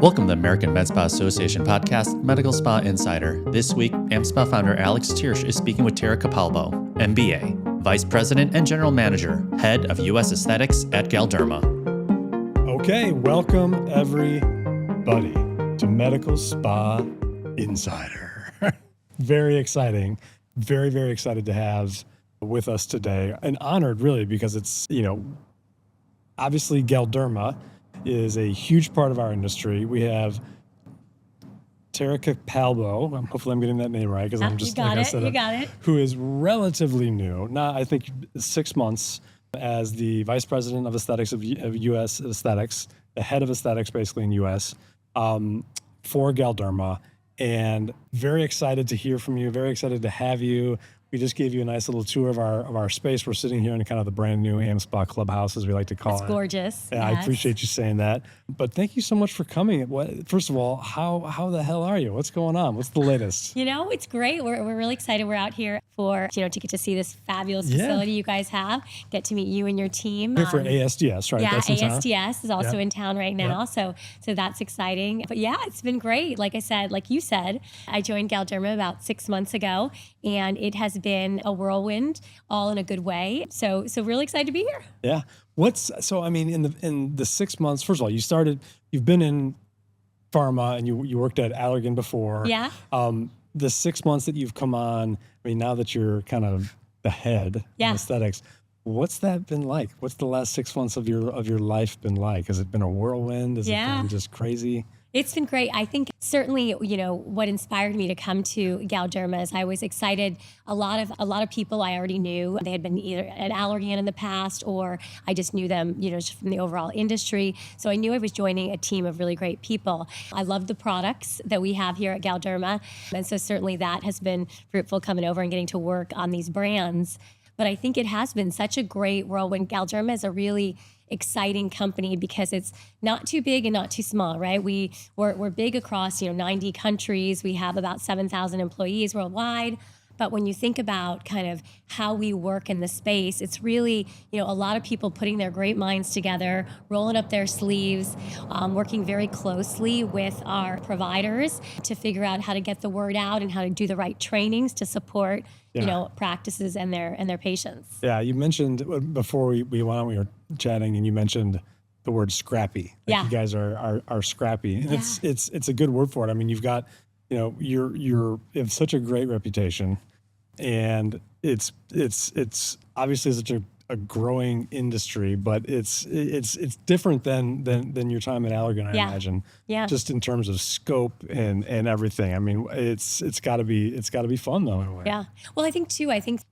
Welcome to the American Med Spa Association podcast, Medical Spa Insider. This week, AmSpa founder Alex Thiersch is speaking with Tara Capalbo, MBA, Vice President and General Manager, Head of U.S. Aesthetics at Galderma. Okay, welcome everybody to Medical Spa Insider. Very exciting. Very, very excited to have with us today. And honored, really, because it's, obviously Galderma is a huge part of our industry. We have Tara Capalbo, hopefully I'm getting that name right, because I'm just, you got it. who is relatively new, I think 6 months as the Vice President of Aesthetics of U.S. Aesthetics, the head of aesthetics basically in U.S. For Galderma, and very excited to hear from you, very excited to have you. We just gave you a nice little tour of our space. We're sitting here in kind of the brand new AmSpa clubhouse, as we like to call it. It's gorgeous. Yeah, yes. I appreciate you saying that. But thank you so much for coming. First of all, how the hell are you? What's going on? What's the latest? It's great. We're really excited. We're out here to get to see this fabulous facility you guys have. Get to meet you and your team. Here for ASDS, right? Yeah, that's in ASDS is also in town right now. Yeah. So that's exciting. But yeah, it's been great. Like you said, I joined Galderma about 6 months ago, and it has been a whirlwind, all in a good way. So really excited to be here. Yeah. In the 6 months, first of all, you've been in pharma and you worked at Allergan before. Yeah. The 6 months that you've come on, now that you're kind of the head in aesthetics, what's that been like? What's the last 6 months of your life been like? Has it been a whirlwind? Has it been just crazy? It's been great. I think certainly, what inspired me to come to Galderma is I was excited. A lot of people I already knew. They had been either at Allergan in the past, or I just knew them, just from the overall industry. So I knew I was joining a team of really great people. I love the products that we have here at Galderma. And so certainly that has been fruitful, coming over and getting to work on these brands. But I think it has been such a great whirlwind. Galderma is a really exciting company because it's not too big and not too small, right? We're big across 90 countries. We have about 7,000 employees worldwide. But when you think about kind of how we work in the space, it's really, a lot of people putting their great minds together, rolling up their sleeves, working very closely with our providers to figure out how to get the word out and how to do the right trainings to support practices and their patients. Yeah, you mentioned before we went on, we were chatting, and you mentioned the word scrappy. You guys are scrappy, and it's a good word for it. You've got you have such a great reputation, and it's obviously such a growing industry, but it's different than your time at Allergan, I imagine. Yeah. Just in terms of scope and everything. It's got to be fun though in a way. Yeah. Well, I think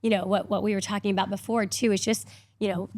what we were talking about before too is just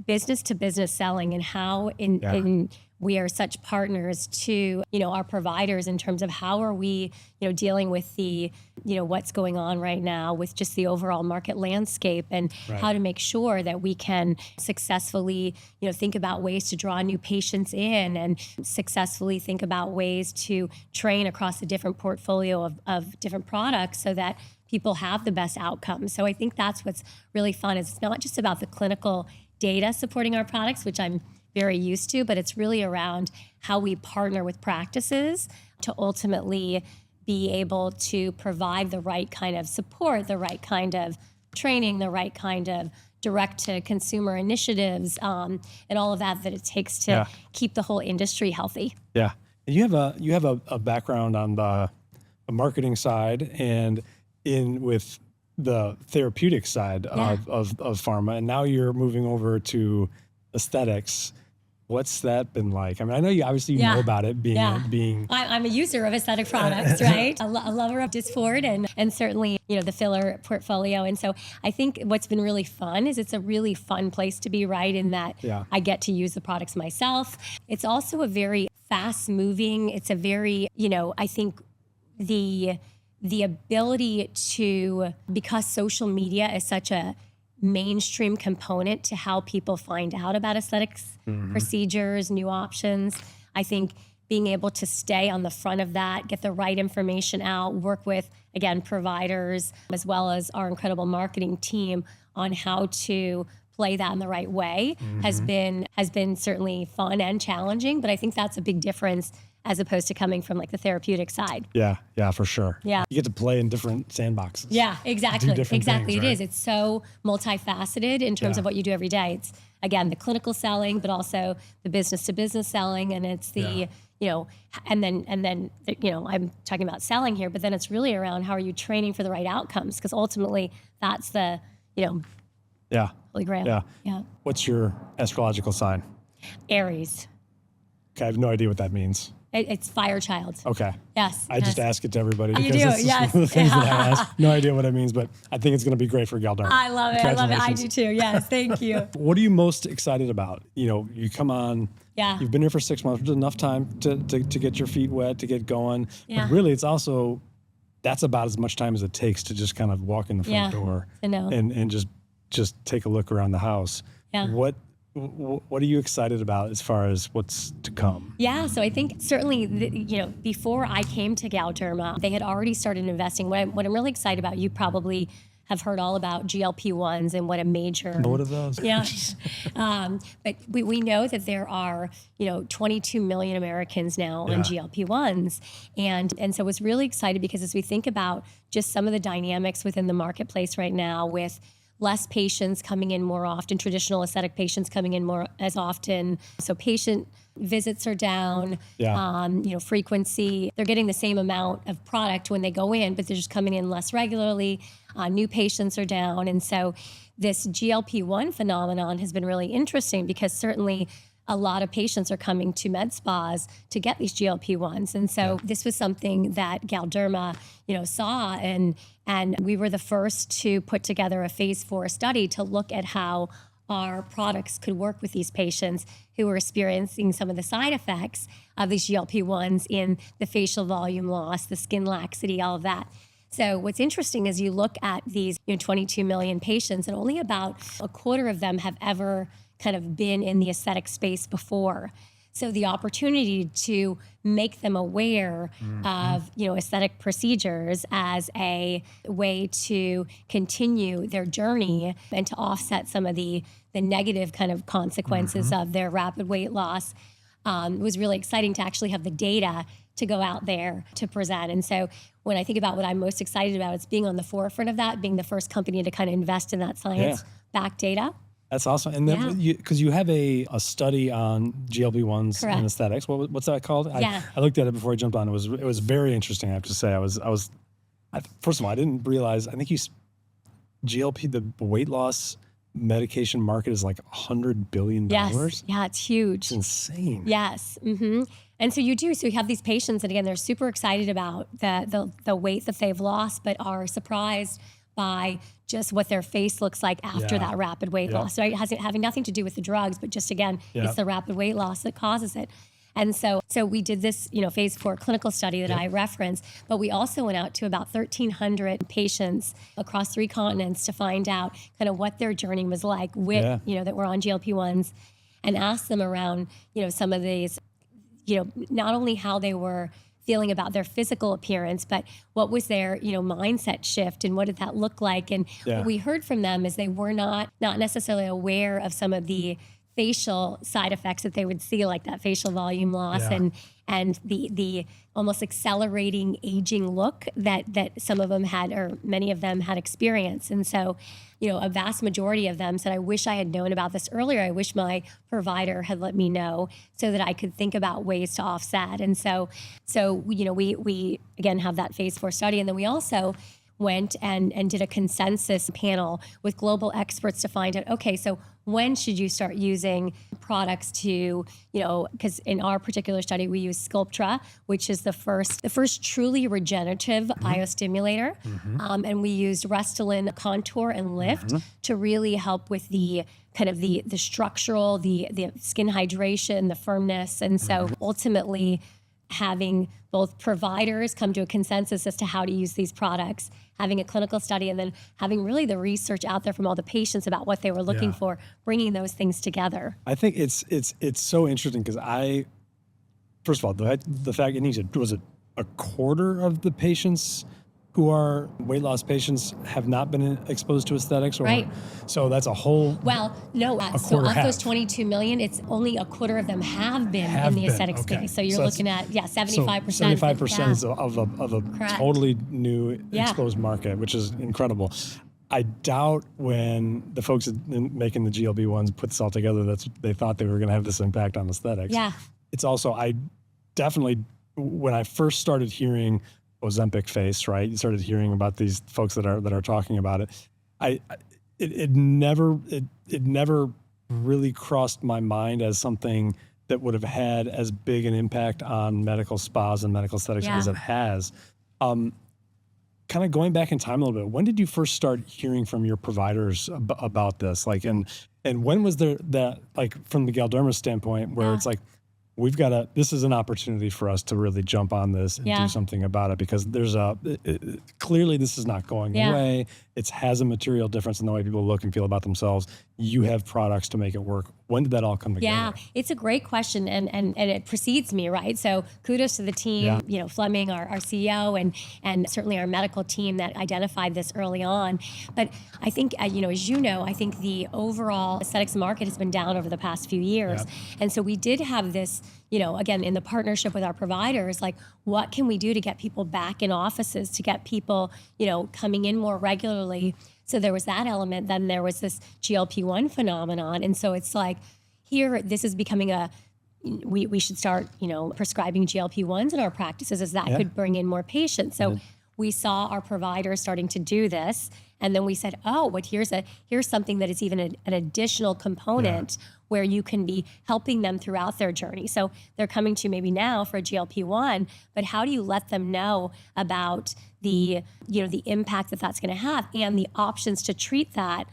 business to business selling, and how in we are such partners to, our providers in terms of how are we, dealing with the, what's going on right now with just the overall market landscape, and how to make sure that we can successfully, think about ways to draw new patients in, and successfully think about ways to train across a different portfolio of different products so that people have the best outcomes. So I think that's what's really fun. It's not just about the clinical data supporting our products, which I'm very used to, but it's really around how we partner with practices to ultimately be able to provide the right kind of support, the right kind of training, the right kind of direct-to-consumer initiatives, and all of that it takes to keep the whole industry healthy. Yeah, and you have a background on the marketing side and with the therapeutic side of pharma, and now you're moving over to aesthetics. What's that been like? I know you obviously know about it being. I'm a user of aesthetic products, right? A lover of Dysport and certainly the filler portfolio. And so I think what's been really fun is it's a really fun place to be, right? In that I get to use the products myself. It's also a very fast moving. It's a very I think the ability to, because social media is such a mainstream component to how people find out about aesthetics procedures, new options. I think being able to stay on the front of that, get the right information out, work with, again, providers, as well as our incredible marketing team on how to play that in the right way has been certainly fun and challenging. But I think that's a big difference as opposed to coming from like the therapeutic side. Yeah, for sure. Yeah. You get to play in different sandboxes. Yeah, exactly. Things, It right? is. It's so multifaceted in terms of what you do every day. It's, again, the clinical selling, but also the business to business selling. And it's the, and then, I'm talking about selling here, but then it's really around how are you training for the right outcomes? Because ultimately that's the, holy grail. Yeah. What's your astrological sign? Aries. Okay, I have no idea what that means. It's fire child. Okay. Yes. I just ask it to everybody. You because do, this is yes. one of the things that I ask. No idea what it means, but I think it's going to be great for Galderma. I love it. I do too. Yes. Thank you. What are you most excited about? You come on. Yeah. You've been here for 6 months. There's enough time to get your feet wet, to get going. Yeah. But really, it's also, that's about as much time as it takes to just kind of walk in the front door and just take a look around the house. Yeah. What are you excited about as far as what's to come? Yeah, so I think certainly, before I came to Galderma, they had already started investing. What I'm really excited about, you probably have heard all about GLP-1s and what a major... What are those? Yeah. But we know that there are, 22 million Americans now on GLP-1s. And so I was really excited because as we think about just some of the dynamics within the marketplace right now with less patients coming in more often, traditional aesthetic patients coming in more as often. So patient visits are down, frequency. They're getting the same amount of product when they go in, but they're just coming in less regularly. New patients are down. And so this GLP-1 phenomenon has been really interesting because certainly a lot of patients are coming to med spas to get these GLP-1s. And so this was something that Galderma, saw and we were the first to put together a phase 4 study to look at how our products could work with these patients who were experiencing some of the side effects of these GLP-1s in the facial volume loss, the skin laxity, all of that. So what's interesting is you look at these 22 million patients and only about a quarter of them have ever kind of been in the aesthetic space before. So the opportunity to make them aware of, aesthetic procedures as a way to continue their journey and to offset some of the negative kind of consequences of their rapid weight loss was really exciting to actually have the data to go out there to present. And so when I think about what I'm most excited about, it's being on the forefront of that, being the first company to kind of invest in that science-backed data. That's awesome. And then because you have a study on GLP-1s and aesthetics. What's that called? I looked at it before I jumped on. It was very interesting, I have to say. First of all, I didn't realize, I think GLP, the weight loss medication market is like $100 billion. Yes. Yeah, it's huge. It's insane. Yes. Mm-hmm. And so you have these patients, and again, they're super excited about the weight that they've lost, but are surprised by just what their face looks like after that rapid weight loss, right? It has having nothing to do with the drugs, but just again, it's the rapid weight loss that causes it. And so we did this, phase 4 clinical study that I referenced, but we also went out to about 1,300 patients across 3 continents to find out kind of what their journey was like with, that were on GLP-1s, and asked them around, some of these, not only how they were feeling about their physical appearance, but what was their, mindset shift and what did that look like? And what we heard from them is they were not necessarily aware of some of the facial side effects that they would see, like that facial volume loss and the almost accelerating aging look that some of them had, or many of them had experienced. And so, a vast majority of them said, I wish I had known about this earlier. I wish my provider had let me know so that I could think about ways to offset. And so we again have that phase 4 study. And then we also went and did a consensus panel with global experts to find out, okay, so when should you start using products to, because in our particular study, we use Sculptra, which is the first truly regenerative biostimulator. And we used Restylane Contour and Lift to really help with the kind of the structural, the skin hydration, the firmness. And so ultimately, having both providers come to a consensus as to how to use these products, having a clinical study, and then having really the research out there from all the patients about what they were looking for, bringing those things together. I think it's so interesting because first of all, the fact, and he said, was it a quarter of the patients who are weight loss patients have not been exposed to aesthetics? Or, Right. So that's a whole... Well, no. So quarter of have. those 22 million, it's only a quarter of them have been in the aesthetic space. So you're looking at, 75%. 75% is of a Correct. totally new exposed market, which is incredible. I doubt when the folks making the GLP-1s put this all together, they thought they were going to have this impact on aesthetics. Yeah. It's also, I definitely, when I first started hearing Ozempic face, right? You started hearing about these folks that are talking about it. It never really crossed my mind as something that would have had as big an impact on medical spas and medical aesthetics as it has. Kind of going back in time a little bit, when did you first start hearing from your providers about this? Like, and when was there that, like, from the Galderma standpoint, where it's like, this is an opportunity for us to really jump on this and do something about it, because there's clearly this is not going away. It has a material difference in the way people look and feel about themselves. You have products to make it work. When did that all come together? Yeah, it's a great question, and it precedes me, right? So kudos to the team, Fleming, our CEO, and certainly our medical team that identified this early on. But I think, as you know, I think the overall aesthetics market has been down over the past few years. And so we did have this, again, in the partnership with our providers, like, what can we do to get people back in offices, to get people, coming in more regularly? So there was that element. Then there was this GLP-1 phenomenon. And so it's like, this is becoming we should start, prescribing GLP-1s in our practices, as that could bring in more patients. So we saw our providers starting to do this. And then we said, but here's something that is even an additional component where you can be helping them throughout their journey. So they're coming to you maybe now for a GLP-1, but how do you let them know about the impact that that's going to have and the options to treat that,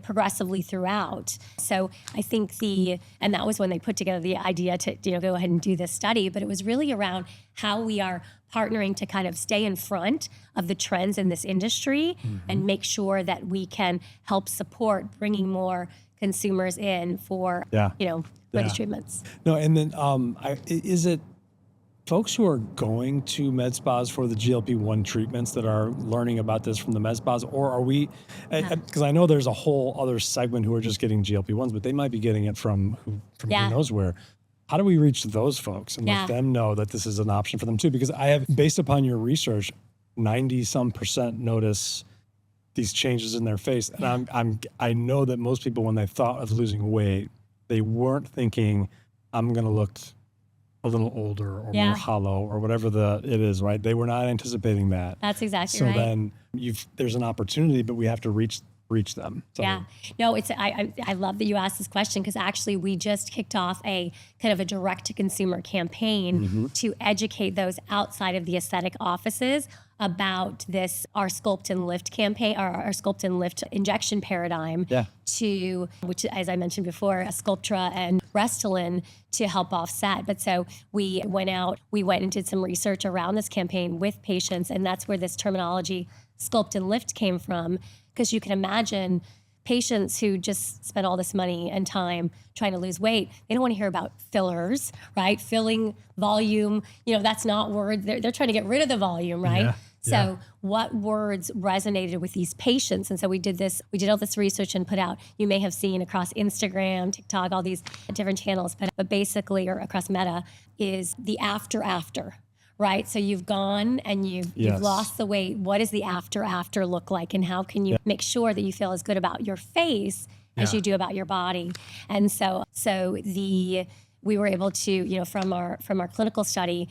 progressively throughout. So I think and that was when they put together the idea to, go ahead and do this study, but it was really around how we are partnering to kind of stay in front of the trends in this industry and make sure that we can help support bringing more consumers in for, for these treatments. No, and then is it folks who are going to med spas for the GLP-1 treatments that are learning about this from the med spas, or are we, because I know there's a whole other segment who are just getting GLP-1s, but they might be getting it from who knows where. How do we reach those folks and let them know that this is an option for them too? Because I have, based upon your research, 90% notice these changes in their face. And I know that most people, when they thought of losing weight, they weren't thinking, I'm going to look a little older or more hollow or whatever it is, right? They were not anticipating that. That's exactly right. So then there's an opportunity, but we have to reach them. So. Yeah. No, I love that you asked this question, because actually we just kicked off a kind of a direct-to-consumer campaign to educate those outside of the aesthetic offices about our Sculpt and Lift campaign, or our Sculpt and Lift injection paradigm, which, as I mentioned before, Sculptra and Restylane, to help offset. But so we went and did some research around this campaign with patients, and that's where this terminology Sculpt and Lift came from, because you can imagine patients who just spend all this money and time trying to lose weight, they don't want to hear about fillers, right? Filling, volume, that's not words. They're trying to get rid of the volume, right? Yeah. So what words resonated with these patients? And so we did all this research and put out, you may have seen across Instagram, TikTok, all these different channels, but basically, or across Meta, is the after, right? So you've gone and you've lost the weight. What does the after look like? And how can you make sure that you feel as good about your face as you do about your body? And so we were able to, from our clinical study,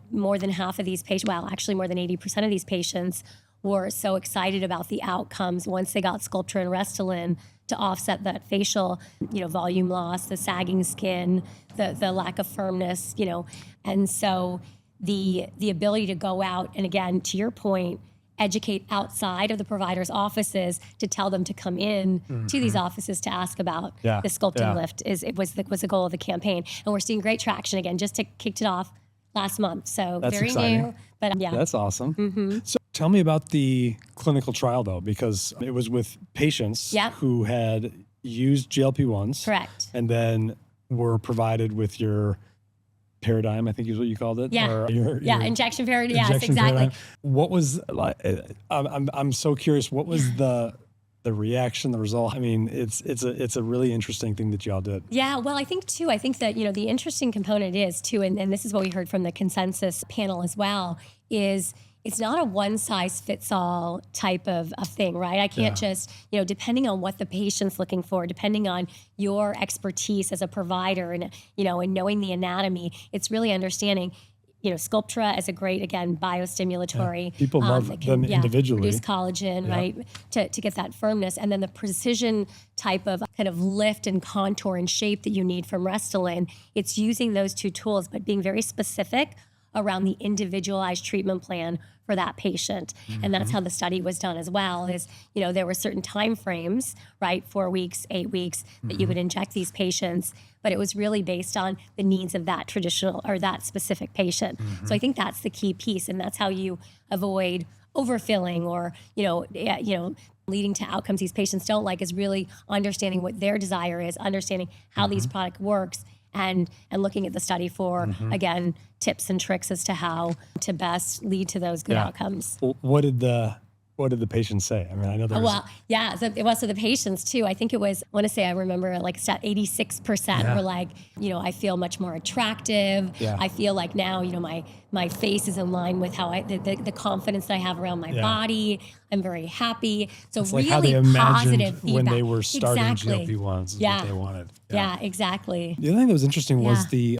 more than half of these patients, well, actually more than 80% of these patients were so excited about the outcomes once they got Sculptra and Restylane to offset that facial, volume loss, the sagging skin, the lack of firmness, and so the ability to go out and, again, to your point, educate outside of the providers' offices to tell them to come in to these offices to ask about the Sculpt and Lift was the goal of the campaign. And we're seeing great traction. Again, just kicked it off last month. So that's very exciting. new, but That's awesome. So tell me about the clinical trial, though, because it was with patients who had used GLP-1s. Correct. And then were provided with your paradigm, I think is what you called it. Yeah. Or Injection paradigm. Yes, exactly. Paradigm. What was like? I'm so curious. What was the reaction, the result? I mean, it's a really interesting thing that y'all did. Yeah, well, I think that, the interesting component is too, and this is what we heard from the consensus panel as well, is it's not a one size fits all type of thing, right? I can't just, depending on what the patient's looking for, depending on your expertise as a provider and, and knowing the anatomy, it's really understanding, Sculptra is a great, again, biostimulatory. Yeah. People love them individually. Produce collagen, right, to get that firmness. And then the precision type of kind of lift and contour and shape that you need from Restylane, it's using those two tools, but being very specific around the individualized treatment plan for that patient. And that's how the study was done as well, is, there were certain time frames, right, 4 weeks, 8 weeks, that you would inject these patients, but it was really based on the needs of that traditional or that specific patient. So I think that's the key piece, and that's how you avoid overfilling or, leading to outcomes these patients don't like, is really understanding what their desire is, understanding how these product works, and looking at the study for, again, tips and tricks as to how to best lead to those good outcomes. Well, what did the patients say? I mean, I know there was... So the patients too, I think it was, I remember like 86% were like, I feel much more attractive. Yeah. I feel like now, my face is in line with how the confidence that I have around my body. I'm very happy. So it's really like how they imagined positive feedback. When they were starting Exactly. GLP-1s is what they wanted. Yeah, exactly. The other thing that was interesting was the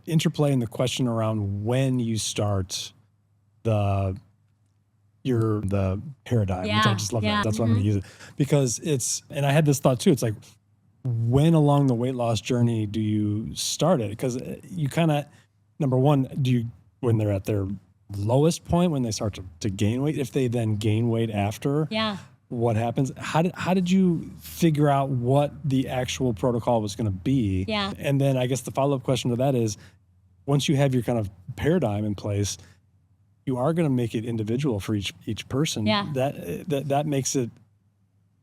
interplay and the question around when you start the paradigm, which I just love that. That's why I'm going to use it, because and I had this thought too. It's like, when along the weight loss journey do you start it? Because you kind of, number one, when they're at their lowest point, when they start to gain weight, if they then gain weight after, what happens? How did you figure out what the actual protocol was going to be? Yeah. And then I guess the follow-up question to that is, once you have your kind of paradigm in place, you are going to make it individual for each person. Yeah. That makes it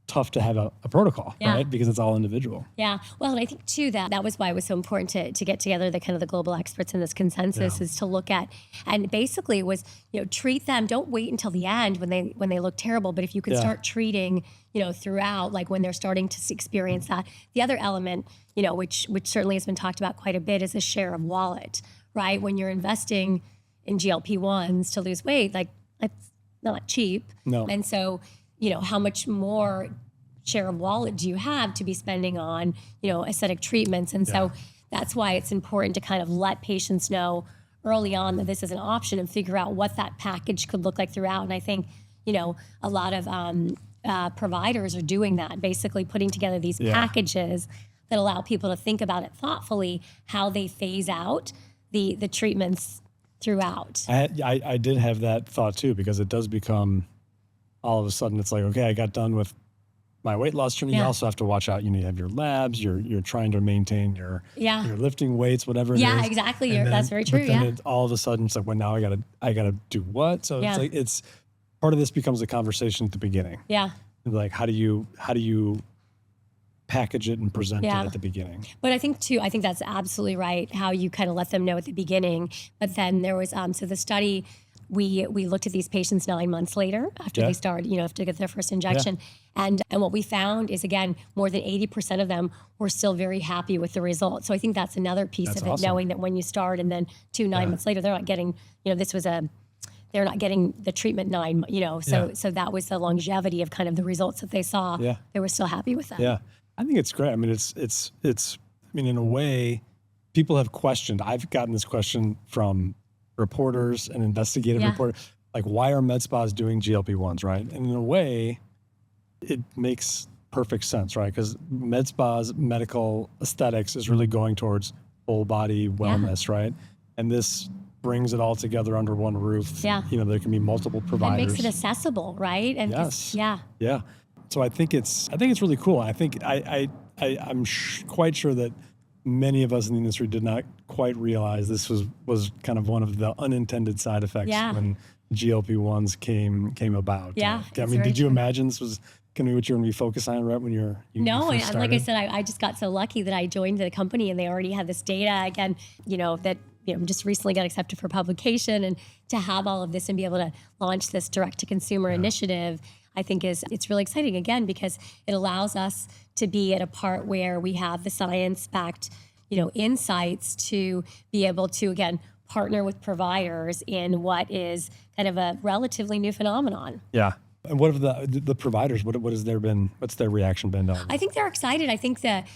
tough to have a protocol, right? Because it's all individual. Yeah. Well, and I think too that was why it was so important to get together the kind of the global experts in this consensus, is to look at, and basically it was, treat them. Don't wait until the end when they look terrible. But if you can start treating, throughout, like when they're starting to experience that. The other element, which certainly has been talked about quite a bit, is a share of wallet, right? When you're investing in GLP-1s to lose weight, like it's not cheap. No. And so, how much more share of wallet do you have to be spending on, aesthetic treatments? And so that's why it's important to kind of let patients know early on that this is an option and figure out what that package could look like throughout. And I think, a lot of providers are doing that, basically putting together these packages that allow people to think about it thoughtfully, how they phase out the treatments throughout. I did have that thought too, because it does become, all of a sudden it's like, okay, I got done with my weight loss journey. You also have to watch out. You have your labs. You're trying to maintain your lifting weights, whatever it is. Yeah, exactly. That's very true. But then all of a sudden it's like, well, now I gotta do what? So it's like, it's part of this becomes a conversation at the beginning. Yeah. Like, how do you package it and present it at the beginning? But I think that's absolutely right, how you kind of let them know at the beginning. But then there was, so the study, we looked at these patients 9 months later after they started, after they get their first injection. And what we found is, again, more than 80% of them were still very happy with the results. So I think that's another piece of it, awesome. Knowing that when you start and then 9 months later, they're not getting, they're not getting the treatment so that was the longevity of kind of the results that they saw. Yeah. They were still happy with that. Yeah. I think it's great. I mean, it's in a way, people have questioned. I've gotten this question from reporters and investigative reporters, like, why are med spas doing GLP-1s, right? And in a way, it makes perfect sense, right? Because med spas, medical aesthetics is really going towards whole body wellness, right? And this brings it all together under one roof. Yeah. There can be multiple providers. It makes it accessible, right? And yeah. So I think it's really cool. I think I'm quite sure that many of us in the industry did not quite realize this was kind of one of the unintended side effects GLP-1s came about. Yeah. I mean, did you imagine this was going to be what you're going to be focused on right when you No, first and started? like I said, I just got so lucky that I joined the company and they already had this data again, that just recently got accepted for publication, and to have all of this and be able to launch this direct to consumer initiative, I think it's really exciting again, because it allows us to be at a part where we have the science backed, insights to be able to, again, partner with providers in what is kind of a relatively new phenomenon. Yeah. And what have the providers, what's their reaction been on? I think they're excited. I think that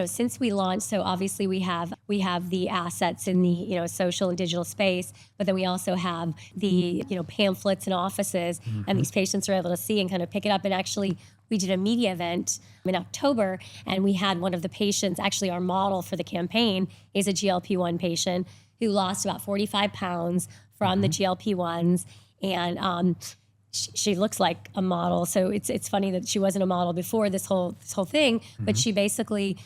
since we launched, so obviously we have the assets in the, social and digital space, but then we also have the, pamphlets and offices, and these patients are able to see and kind of pick it up. And actually, we did a media event in October, and we had one of the patients, actually our model for the campaign is a GLP-1 patient who lost about 45 pounds from the GLP-1s. And, she looks like a model, so it's funny that she wasn't a model before this whole thing. But she basically,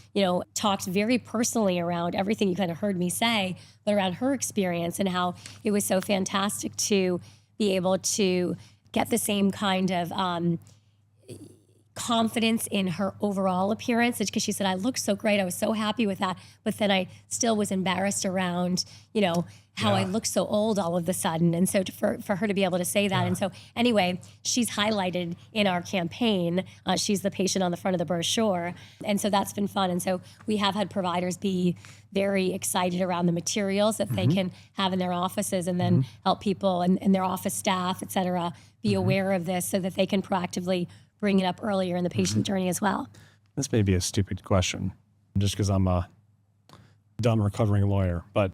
talked very personally around everything you kind of heard me say, but around her experience and how it was so fantastic to be able to get the same kind of confidence in her overall appearance. Because she said, I looked so great, I was so happy with that, but then I still was embarrassed around, how I look so old all of a sudden. And so for her to be able to say that. And so anyway, she's highlighted in our campaign. She's the patient on the front of the brochure. And so that's been fun. And so we have had providers be very excited around the materials that they can have in their offices, and then help people and their office staff, et cetera, be aware of this so that they can proactively bring it up earlier in the patient journey as well. This may be a stupid question, just because I'm a dumb recovering lawyer, but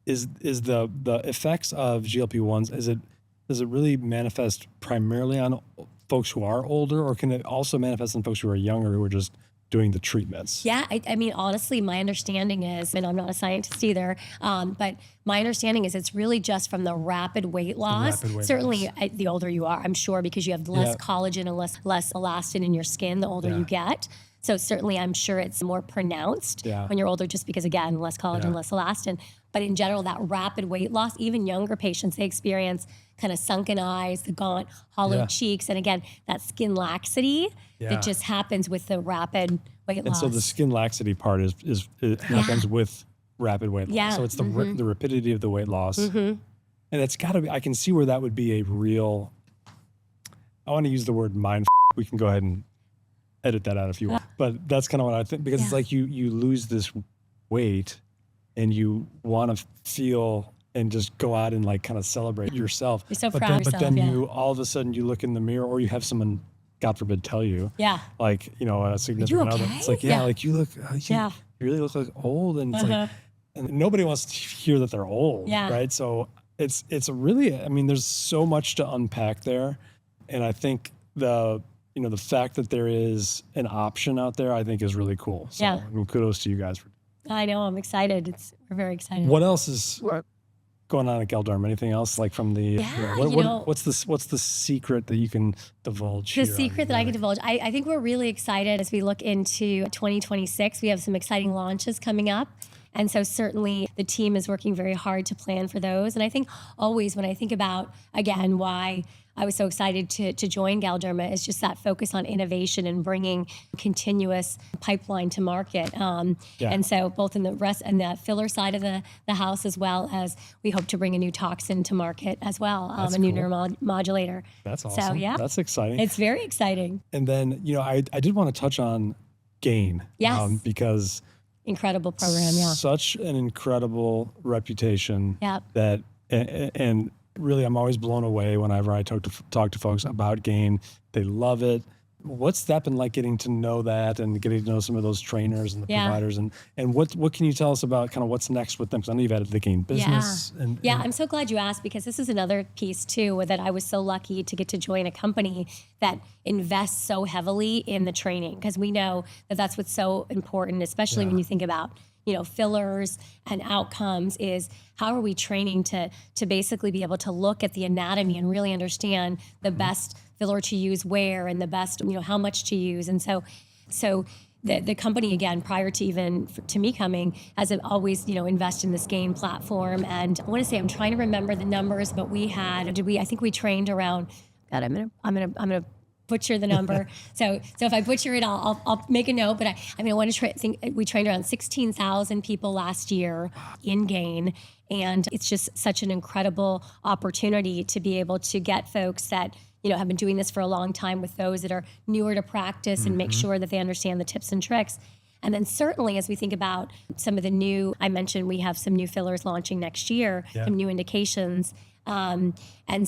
is the effects of GLP-1s, does it really manifest primarily on folks who are older, or can it also manifest on folks who are younger who are just doing the treatments? Yeah, I mean, honestly, my understanding is, and I'm not a scientist either, but my understanding is it's really just from the rapid weight loss. Certainly, the older you are, I'm sure, because you have less collagen and less elastin in your skin the older you get. So certainly, I'm sure it's more pronounced when you're older, just because, again, less collagen, less elastin. But in general, that rapid weight loss, even younger patients, they experience kind of sunken eyes, the gaunt, hollow cheeks, and again, that skin laxity that just happens with the rapid weight loss. And so the skin laxity part happens with rapid weight loss. Yeah. So it's the rapidity of the weight loss. And it's got to be, I can see where that would be a real, I want to use the word mind. We can go ahead and edit that out if you want. But that's kind of what I think, because it's like you lose this weight and you want to feel and just go out and like kind of celebrate yourself. You're so proud of yourself. But then you all of a sudden you look in the mirror, or you have someone, God forbid, tell you, like, a significant other. It's like, like you look, you really look like old, and it's like, and nobody wants to hear that they're old, right? So it's really, I mean, there's so much to unpack there, and I think the fact that there is an option out there, I think is really cool. So I mean, kudos to you guys for. I know, I'm excited. We're very excited. What else is going on at Galderma? Anything else like from the? What's the secret that you can divulge? The secret that I can divulge, I think we're really excited as we look into 2026. We have some exciting launches coming up. And so certainly the team is working very hard to plan for those. And I think always when I think about, again, why I was so excited to join Galderma, is just that focus on innovation and bringing continuous pipeline to market. And so both in the rest and the filler side of the house, as well as we hope to bring a new toxin to market as well, new neuromodulator. That's awesome. So that's exciting. It's very exciting. And then, I did want to touch on Gain. Yes. Because incredible program, such an incredible reputation. Yep. And really, I'm always blown away whenever I talk to folks about Gain. They love it. What's that been like, getting to know that and getting to know some of those trainers and the providers, and what can you tell us about kind of what's next with them? Because I know you've added the Gain business. I'm so glad you asked, because this is another piece too, that I was so lucky to get to join a company that invests so heavily in the training, because we know that that's what's so important, especially when you think about fillers and outcomes, is how are we training to basically be able to look at the anatomy and really understand the best filler to use where, and the best, how much to use. And so the company, again, prior to even to me coming, has always, invested in this game platform. And I want to say, I'm trying to remember the numbers, but I think we trained around, God, I'm gonna butcher the number. So if I butcher it, I'll make a note. But I want to think we trained around 16,000 people last year in Gain. And it's just such an incredible opportunity to be able to get folks that have been doing this for a long time with those that are newer to practice and make sure that they understand the tips and tricks. And then certainly as we think about some of the new, I mentioned we have some new fillers launching next year, some new indications. And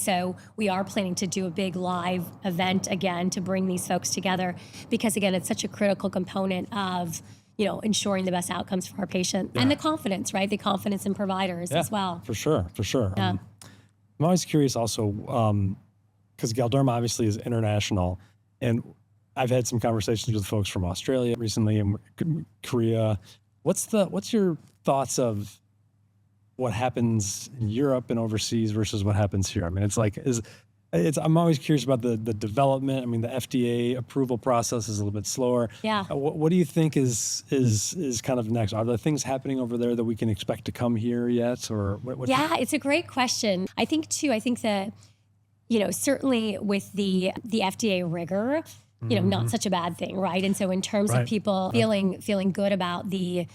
so we are planning to do a big live event again to bring these folks together because, again, it's such a critical component of ensuring the best outcomes for our patient and the confidence, right? The confidence in providers as well. For sure. Yeah. I'm always curious also, because Galderma obviously is international, and I've had some conversations with folks from Australia recently and Korea. What's your thoughts of what happens in Europe and overseas versus what happens here? I mean, I'm always curious about the development. I mean, the FDA approval process is a little bit slower. Yeah. What do you think is kind of next? Are there things happening over there that we can expect to come here yet, or what? Yeah, it's a great question. I think that certainly with the FDA rigor, not such a bad thing, right? And so in terms of people feeling good about the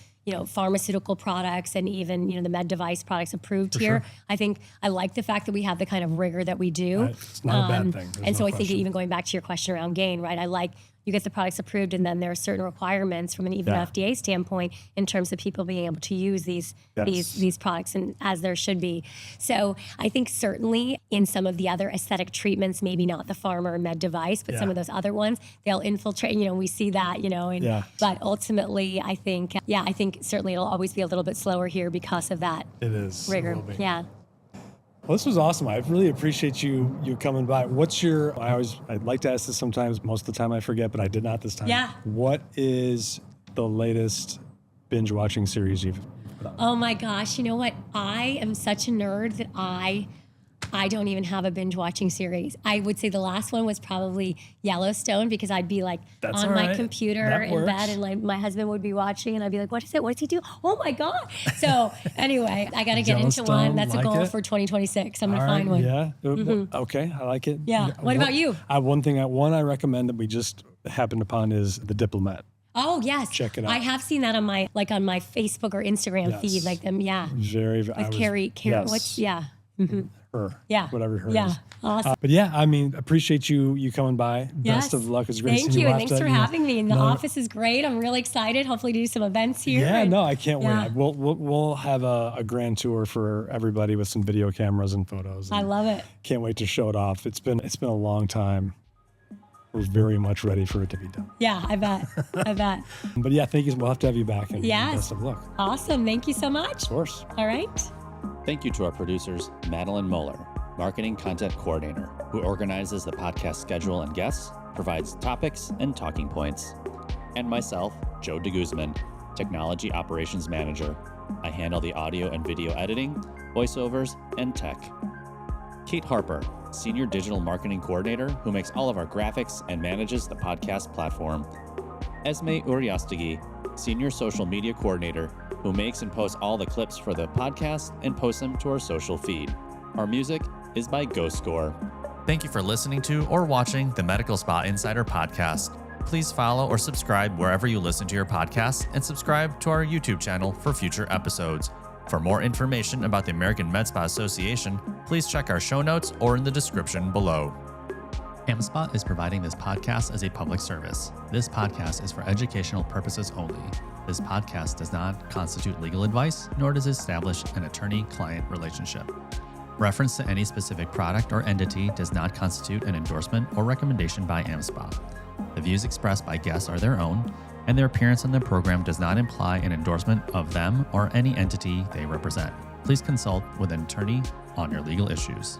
pharmaceutical products and even the med device products approved here, I think I like the fact that we have the kind of rigor that we do. It's not a bad thing. And so I think even going back to your question around Gain, right? I like you get the products approved, and then there are certain requirements from an even FDA standpoint in terms of people being able to use these products, and as there should be. So I think certainly in some of the other aesthetic treatments, maybe not the pharma or med device, but some of those other ones, they'll infiltrate. We see that. But ultimately, I think certainly it'll always be a little bit slower here because of that. It is rigor. Yeah. Well, this was awesome. I really appreciate you coming by. I'd like to ask this sometimes. Most of the time I forget, but I did not this time. Yeah. What is the latest binge watching series you've put on? Oh my gosh. You know what? I am such a nerd that I don't even have a binge watching series. I would say the last one was probably Yellowstone, because I'd be like on my computer in bed, and my husband would be watching, and I'd be like, what is it? What does he do? Oh my God. So anyway, I got to get into one. That's a goal for 2026. I'm going to find one. Yeah. Okay. I like it. Yeah. What about you? One I recommend that we just happened upon is The Diplomat. Oh yes. Check it out. I have seen that on my Facebook or Instagram feed, like them. Yeah. Very. With Carrie. What's her. Yeah. Whatever her is. Awesome. But appreciate you coming by. Best of luck. It's great Thank seeing you. you. Thanks for having me. And the office is great. I'm really excited. Hopefully do some events here. Yeah, I can't wait. We'll have a grand tour for everybody with some video cameras and photos. I love it. Can't wait to show it off. It's been a long time. We're very much ready for it to be done. Yeah, I bet. But thank you. We'll have to have you back. And best of luck. Awesome. Thank you so much. Of course. All right. Thank you to our producers, Madeline Moeller, Marketing Content Coordinator, who organizes the podcast schedule and guests, provides topics and talking points, and myself, Joe DeGuzman, Technology Operations Manager. I handle the audio and video editing, voiceovers, and tech. Kate Harper, Senior Digital Marketing Coordinator, who makes all of our graphics and manages the podcast platform. Esme Uriastegui, Senior Social Media Coordinator, who makes and posts all the clips for the podcast and posts them to our social feed. Our music is by Ghost Score. Thank you for listening to or watching the Medical Spa Insider podcast. Please follow or subscribe wherever you listen to your podcasts, and subscribe to our YouTube channel for future episodes. For more information about the American Med Spa Association, please check our show notes or in the description below. AmSpa is providing this podcast as a public service. This podcast is for educational purposes only. This podcast does not constitute legal advice, nor does it establish an attorney-client relationship. Reference to any specific product or entity does not constitute an endorsement or recommendation by AmSpa. The views expressed by guests are their own, and their appearance on the program does not imply an endorsement of them or any entity they represent. Please consult with an attorney on your legal issues.